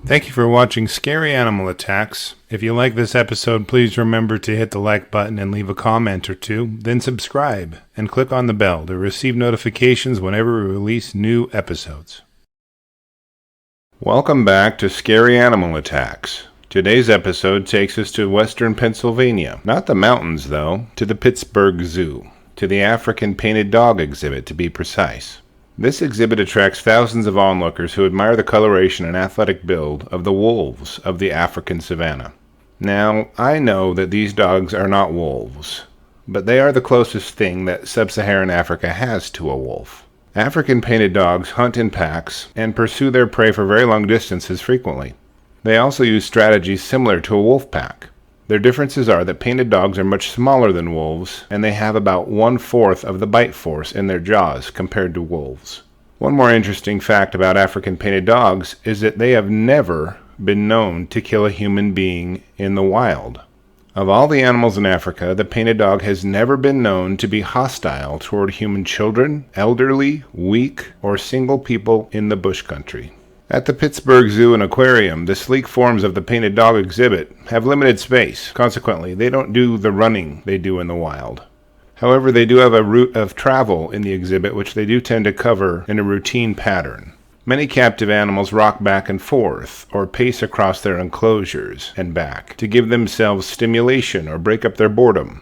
Thank you for watching Scary Animal Attacks. If you like this episode, please remember to hit the like button and leave a comment or two, then subscribe and click on the bell to receive notifications whenever we release new episodes. Welcome back to Scary Animal Attacks. Today's episode takes us to western Pennsylvania. Not the mountains, though, to the Pittsburgh Zoo, to the African painted dog exhibit, to be precise. This exhibit attracts thousands of onlookers who admire the coloration and athletic build of the wolves of the African Savannah. Now, I know that these dogs are not wolves, but they are the closest thing that sub-Saharan Africa has to a wolf. African painted dogs hunt in packs and pursue their prey for very long distances frequently. They also use strategies similar to a wolf pack. Their differences are that painted dogs are much smaller than wolves, and they have about 1/4 of the bite force in their jaws compared to wolves. One more interesting fact about African painted dogs is that they have never been known to kill a human being in the wild. Of all the animals in Africa, the painted dog has never been known to be hostile toward human children, elderly, weak, or single people in the bush country. At the Pittsburgh Zoo and Aquarium, the sleek forms of the painted dog exhibit have limited space. Consequently, they don't do the running they do in the wild. However, they do have a route of travel in the exhibit which they do tend to cover in a routine pattern. Many captive animals rock back and forth or pace across their enclosures and back to give themselves stimulation or break up their boredom.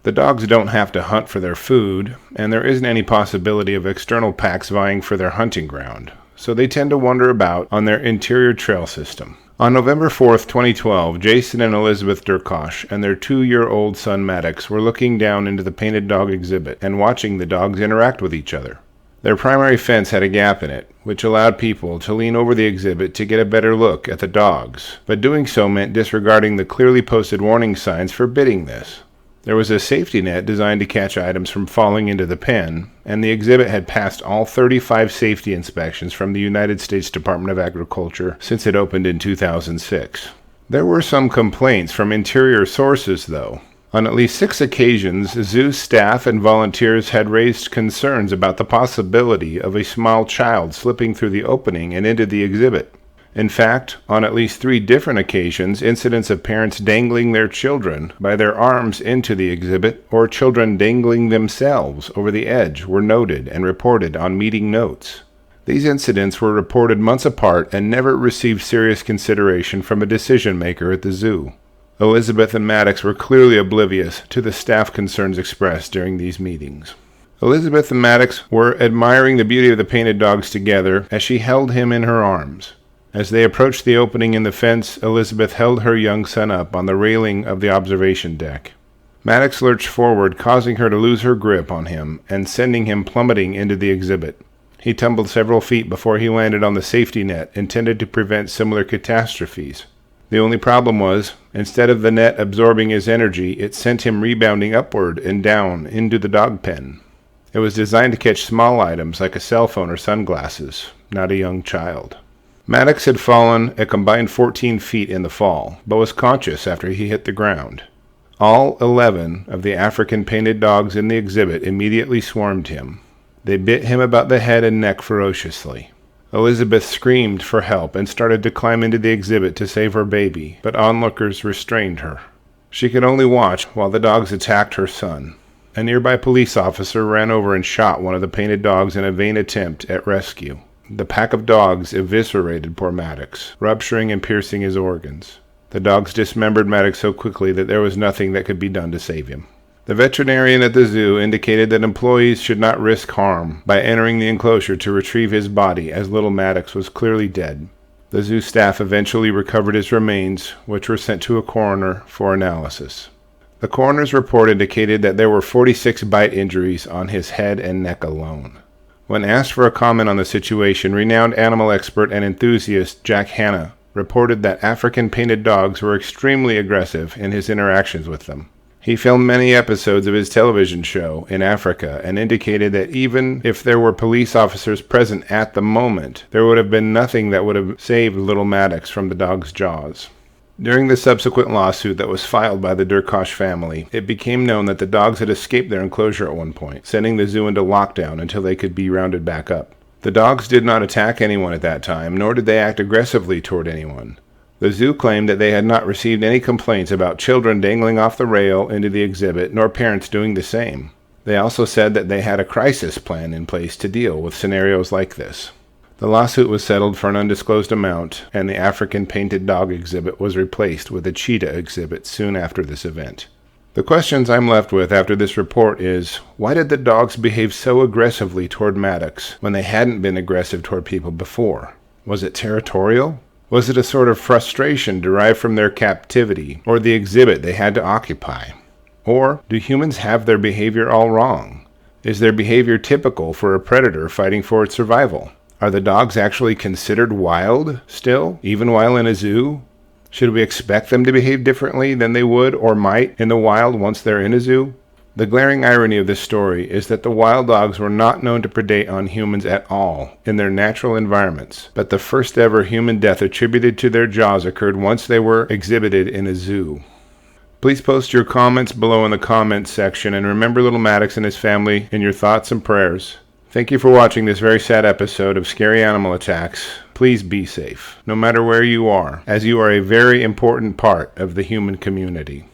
The dogs don't have to hunt for their food, and there isn't any possibility of external packs vying for their hunting ground, so they tend to wander about on their interior trail system. On November 4th, 2012, Jason and Elizabeth Durkosh and their 2-year-old son Maddox were looking down into the painted dog exhibit and watching the dogs interact with each other. Their primary fence had a gap in it, which allowed people to lean over the exhibit to get a better look at the dogs, but doing so meant disregarding the clearly posted warning signs forbidding this. There was a safety net designed to catch items from falling into the pen, and the exhibit had passed all 35 safety inspections from the United States Department of Agriculture since it opened in 2006. There were some complaints from interior sources, though. On at least 6 occasions, zoo staff and volunteers had raised concerns about the possibility of a small child slipping through the opening and into the exhibit. In fact, on at least 3 different occasions, incidents of parents dangling their children by their arms into the exhibit or children dangling themselves over the edge were noted and reported on meeting notes. These incidents were reported months apart and never received serious consideration from a decision maker at the zoo. Elizabeth and Maddox were clearly oblivious to the staff concerns expressed during these meetings. Elizabeth and Maddox were admiring the beauty of the painted dogs together as she held him in her arms. As they approached the opening in the fence, Elizabeth held her young son up on the railing of the observation deck. Maddox lurched forward, causing her to lose her grip on him and sending him plummeting into the exhibit. He tumbled several feet before he landed on the safety net intended to prevent similar catastrophes. The only problem was, instead of the net absorbing his energy, it sent him rebounding upward and down into the dog pen. It was designed to catch small items like a cell phone or sunglasses, not a young child. Maddox had fallen a combined 14 feet in the fall, but was conscious after he hit the ground. All 11 of the African painted dogs in the exhibit immediately swarmed him. They bit him about the head and neck ferociously. Elizabeth screamed for help and started to climb into the exhibit to save her baby, but onlookers restrained her. She could only watch while the dogs attacked her son. A nearby police officer ran over and shot one of the painted dogs in a vain attempt at rescue. The pack of dogs eviscerated poor Maddox, rupturing and piercing his organs. The dogs dismembered Maddox so quickly that there was nothing that could be done to save him. The veterinarian at the zoo indicated that employees should not risk harm by entering the enclosure to retrieve his body, as little Maddox was clearly dead. The zoo staff eventually recovered his remains, which were sent to a coroner for analysis. The coroner's report indicated that there were 46 bite injuries on his head and neck alone. When asked for a comment on the situation, renowned animal expert and enthusiast Jack Hanna reported that African painted dogs were extremely aggressive in his interactions with them. He filmed many episodes of his television show in Africa and indicated that even if there were police officers present at the moment, there would have been nothing that would have saved little Maddox from the dog's jaws. During the subsequent lawsuit that was filed by the Durkosh family, it became known that the dogs had escaped their enclosure at one point, sending the zoo into lockdown until they could be rounded back up. The dogs did not attack anyone at that time, nor did they act aggressively toward anyone. The zoo claimed that they had not received any complaints about children dangling off the rail into the exhibit, nor parents doing the same. They also said that they had a crisis plan in place to deal with scenarios like this. The lawsuit was settled for an undisclosed amount, and the African painted dog exhibit was replaced with a cheetah exhibit soon after this event. The questions I'm left with after this report is, why did the dogs behave so aggressively toward Maddox when they hadn't been aggressive toward people before? Was it territorial? Was it a sort of frustration derived from their captivity or the exhibit they had to occupy? Or do humans have their behavior all wrong? Is their behavior typical for a predator fighting for its survival? Are the dogs actually considered wild still, even while in a zoo? Should we expect them to behave differently than they would or might in the wild once they're in a zoo? The glaring irony of this story is that the wild dogs were not known to predate on humans at all in their natural environments, but the first ever human death attributed to their jaws occurred once they were exhibited in a zoo. Please post your comments below in the comments section, and remember little Maddox and his family in your thoughts and prayers. Thank you for watching this very sad episode of Scary Animal Attacks. Please be safe, no matter where you are, as you are a very important part of the human community.